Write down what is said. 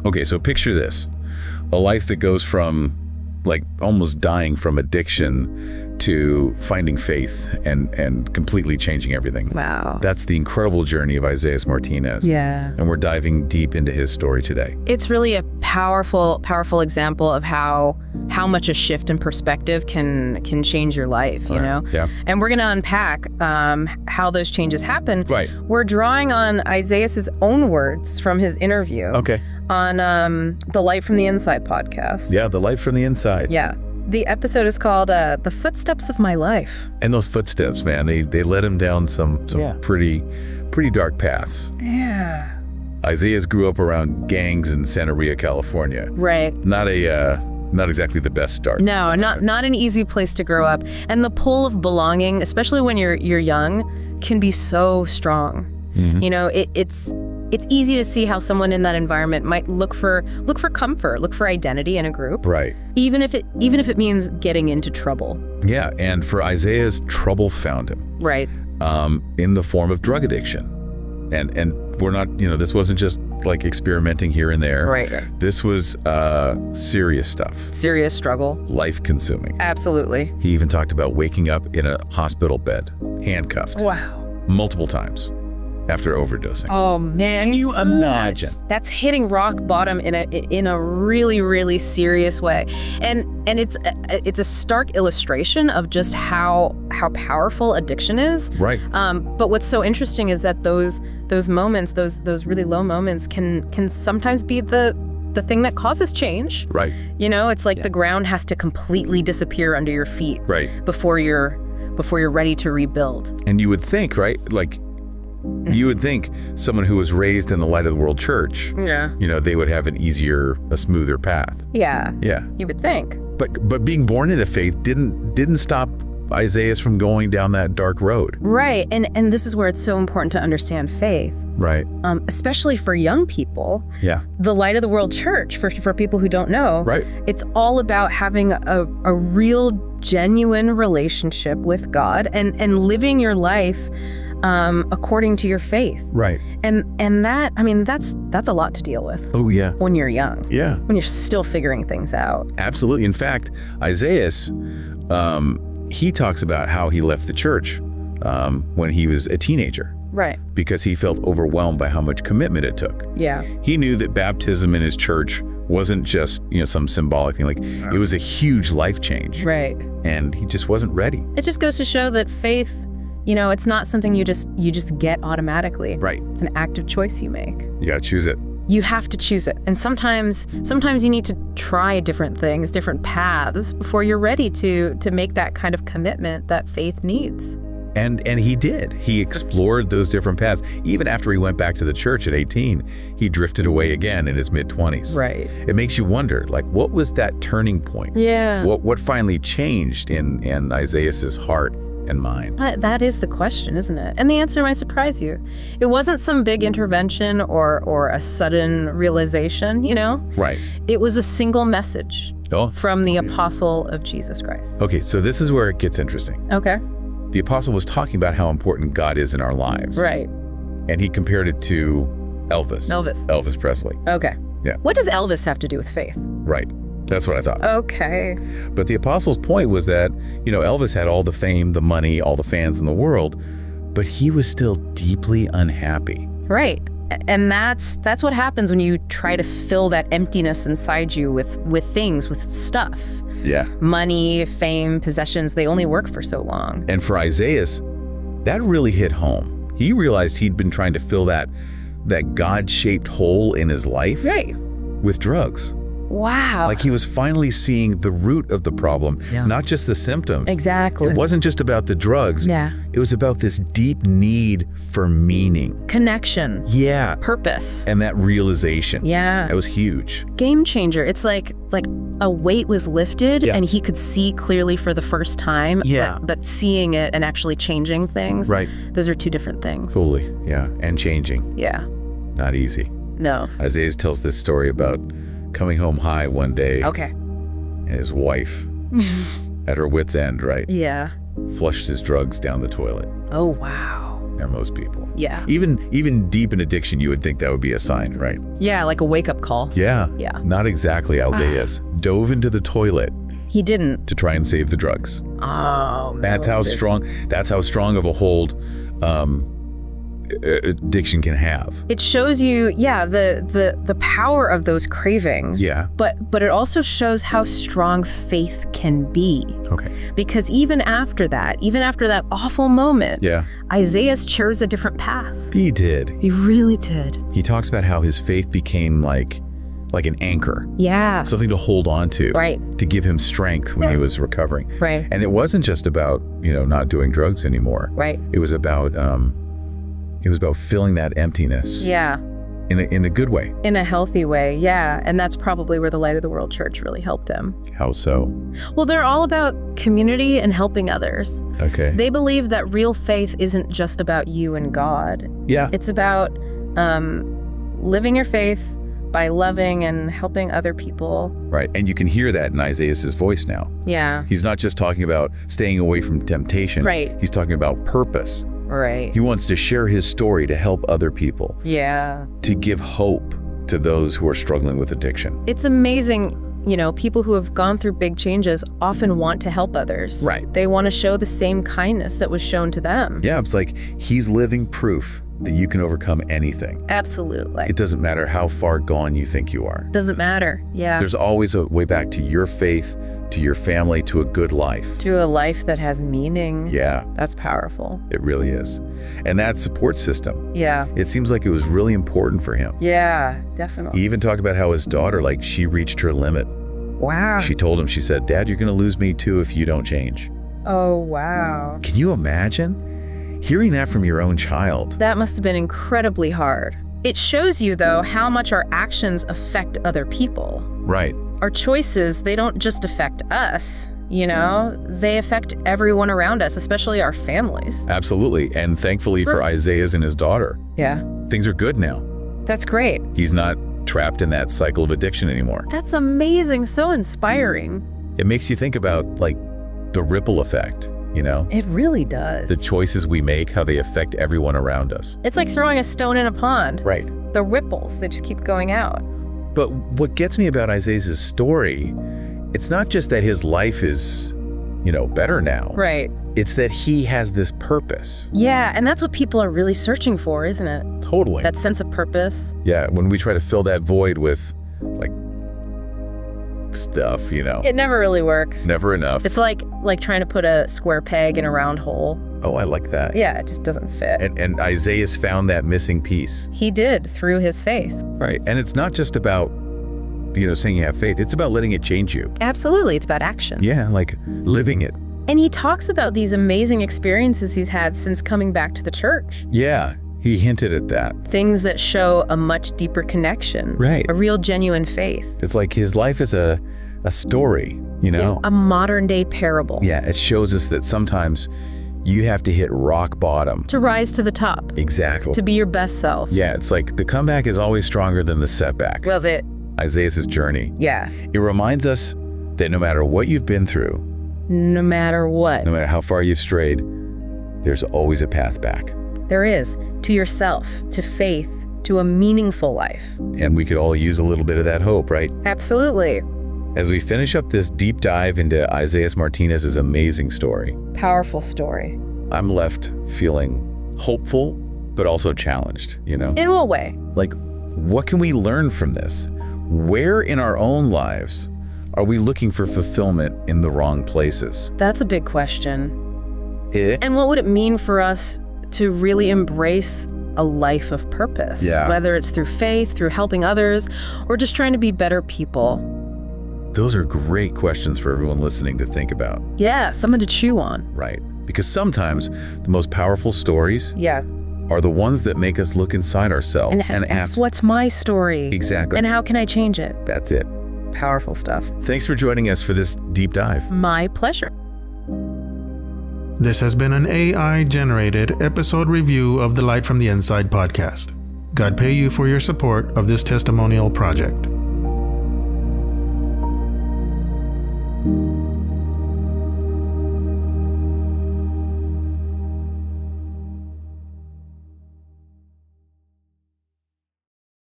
Okay, so picture this. A life that goes from like almost dying from addiction to finding faith and completely changing everything. Wow. That's the incredible journey of Isaias Martinez. Yeah. And we're diving deep into his story today. It's really a powerful example of how much a shift in perspective can change your life, you know? Yeah. And we're gonna unpack how those changes happen. Right. We're drawing on Isaias's own words from his interview. Okay. On the Light from the Inside podcast. Yeah, the light from the inside. Yeah. The episode is called The Footsteps of My Life. And those footsteps, man, they led him down some pretty dark paths. Yeah. Isaias grew up around gangs in Santa Maria, California. Right. Not exactly the best start. No, not an easy place to grow up. And the pull of belonging, especially when you're young, can be so strong. Mm-hmm. You know, it's easy to see how someone in that environment might look for comfort, look for identity in a group. Right. Even if it means getting into trouble. Yeah, and for Isaias, trouble found him. Right. In the form of drug addiction. And we're not, this wasn't just like experimenting here and there. Right. This was serious stuff. Serious struggle. Life-consuming. Absolutely. He even talked about waking up in a hospital bed, handcuffed. Wow. Multiple times after overdosing. Oh man, can you imagine? That's hitting rock bottom in a really, really serious way, and it's a stark illustration of just how powerful addiction is. Right. But what's so interesting is that those moments, those really low moments, can sometimes be the thing that causes change. Right. You know, it's like the ground has to completely disappear under your feet. Right. Before you're ready to rebuild. And you would think, right, like. You would think someone who was raised in the Light of the World Church, they would have a smoother path. Yeah. Yeah. You would think. But being born into faith didn't stop Isaias from going down that dark road. Right. And this is where it's so important to understand faith. Right. Especially for young people. Yeah. The Light of the World Church, for people who don't know, right. It's all about having a real, genuine relationship with God and living your life according to your faith. Right. And that, I mean, that's a lot to deal with. Oh, yeah. When you're young. Yeah. When you're still figuring things out. Absolutely. In fact, Isaias, he talks about how he left the church when he was a teenager. Right. Because he felt overwhelmed by how much commitment it took. Yeah. He knew that baptism in his church wasn't just, some symbolic thing. Like, it was a huge life change. Right. And he just wasn't ready. It just goes to show that faith, it's not something you just get automatically. Right. It's an active choice you make. You gotta choose it. You have to choose it. And sometimes you need to try different things, different paths before you're ready to make that kind of commitment that faith needs. And he did. He explored those different paths. Even after he went back to the church at 18, he drifted away again in his mid-20s. Right. It makes you wonder, like, what was that turning point? Yeah. What finally changed in Isaias's heart and mind? That is the question, isn't it? And the answer might surprise you. It wasn't some big intervention or a sudden realization, Right. It was a single message from the apostle of Jesus Christ. Okay, so this is where it gets interesting. Okay. The apostle was talking about how important God is in our lives. Right. And he compared it to Elvis. Elvis Presley. Okay. Yeah. What does Elvis have to do with faith? Right. That's what I thought. Okay. But the apostle's point was that, Elvis had all the fame, the money, all the fans in the world, but he was still deeply unhappy. Right. And that's what happens when you try to fill that emptiness inside you with things, with stuff. Yeah. Money, fame, possessions, they only work for so long. And for Isaias, that really hit home. He realized he'd been trying to fill that God-shaped hole in his life with drugs. Wow. Like he was finally seeing the root of the problem, not just the symptoms. Exactly. It wasn't just about the drugs. Yeah. It was about this deep need for meaning. Connection. Yeah. Purpose. And that realization. Yeah. That was huge. Game changer. It's like a weight was lifted and he could see clearly for the first time. Yeah. But seeing it and actually changing things. Right. Those are two different things. Totally. Yeah. And changing. Yeah. Not easy. No. Isaias tells this story about coming home high one day. Okay. And his wife, at her wit's end, right? Yeah. Flushed his drugs down the toilet. Oh, wow. are most people. Yeah. Even deep in addiction, you would think that would be a sign, right? Yeah, like a wake-up call. Yeah. Yeah. Not exactly Isaias. Dove into the toilet. He didn't. To try and save the drugs. Oh, that's how strong of a hold addiction can have. It shows you, the power of those cravings. Yeah. But it also shows how strong faith can be. Okay. Because even after that awful moment, Isaias chose a different path. He did. He really did. He talks about how his faith became like an anchor. Yeah. Something to hold on to. Right. To give him strength when he was recovering. Right. And it wasn't just about, not doing drugs anymore. Right. It was about filling that emptiness. Yeah. In a good way. In a healthy way, yeah. And that's probably where the Light of the World Church really helped him. How so? Well, they're all about community and helping others. Okay. They believe that real faith isn't just about you and God. Yeah. It's about living your faith by loving and helping other people. Right. And you can hear that in Isaias' voice now. Yeah. He's not just talking about staying away from temptation. Right. He's talking about purpose. Right. He wants to share his story to help other people. Yeah. To give hope to those who are struggling with addiction. It's amazing, people who have gone through big changes often want to help others. Right. They want to show the same kindness that was shown to them. Yeah, it's like he's living proof that you can overcome anything. Absolutely. It doesn't matter how far gone you think you are. Doesn't matter. Yeah. There's always a way back to your faith, to your family, to a good life. To a life that has meaning. Yeah. That's powerful. It really is. And that support system. Yeah. It seems like it was really important for him. Yeah, definitely. He even talked about how his daughter, she reached her limit. Wow. She told him, she said, "Dad, you're going to lose me too if you don't change." Oh, wow. Can you imagine? Hearing that from your own child. That must have been incredibly hard. It shows you, though, how much our actions affect other people. Right. Our choices, they don't just affect us, they affect everyone around us, especially our families. Absolutely. And thankfully for Isaias and his daughter. Yeah. Things are good now. That's great. He's not trapped in that cycle of addiction anymore. That's amazing. So inspiring. It makes you think about, the ripple effect. It really does. The choices we make, how they affect everyone around us. It's like throwing a stone in a pond. Right. The ripples, they just keep going out. But what gets me about Isaias' story, it's not just that his life is, better now. Right. It's that he has this purpose. Yeah, and that's what people are really searching for, isn't it? Totally. That sense of purpose. Yeah, when we try to fill that void with, stuff, It never really works. Never enough. It's like trying to put a square peg in a round hole. Oh, I like that. Yeah, it just doesn't fit. And Isaias found that missing piece. He did, through his faith. Right. And it's not just about, saying you have faith. It's about letting it change you. Absolutely. It's about action. Yeah, living it. And he talks about these amazing experiences he's had since coming back to the church. Yeah, he hinted at that. Things that show a much deeper connection. Right. A real genuine faith. It's like his life is a story, Yeah, a modern day parable. Yeah, it shows us that sometimes you have to hit rock bottom. To rise to the top. Exactly. To be your best self. Yeah, it's like the comeback is always stronger than the setback. Love it. Isaias' journey. Yeah. It reminds us that no matter what you've been through, no matter what, no matter how far you've strayed, there's always a path back. There is. To yourself, to faith, to a meaningful life. And we could all use a little bit of that hope, right? Absolutely. As we finish up this deep dive into Isaias Martinez's amazing story. Powerful story. I'm left feeling hopeful, but also challenged, In what way? What can we learn from this? Where in our own lives are we looking for fulfillment in the wrong places? That's a big question. And what would it mean for us to really embrace a life of purpose? Yeah. Whether it's through faith, through helping others, or just trying to be better people. Those are great questions for everyone listening to think about. Yeah, something to chew on. Right. Because sometimes the most powerful stories are the ones that make us look inside ourselves and ask, what's my story? Exactly. And how can I change it? That's it. Powerful stuff. Thanks for joining us for this deep dive. My pleasure. This has been an AI-generated episode review of the Light from the Inside podcast. God pay you for your support of this testimonial project.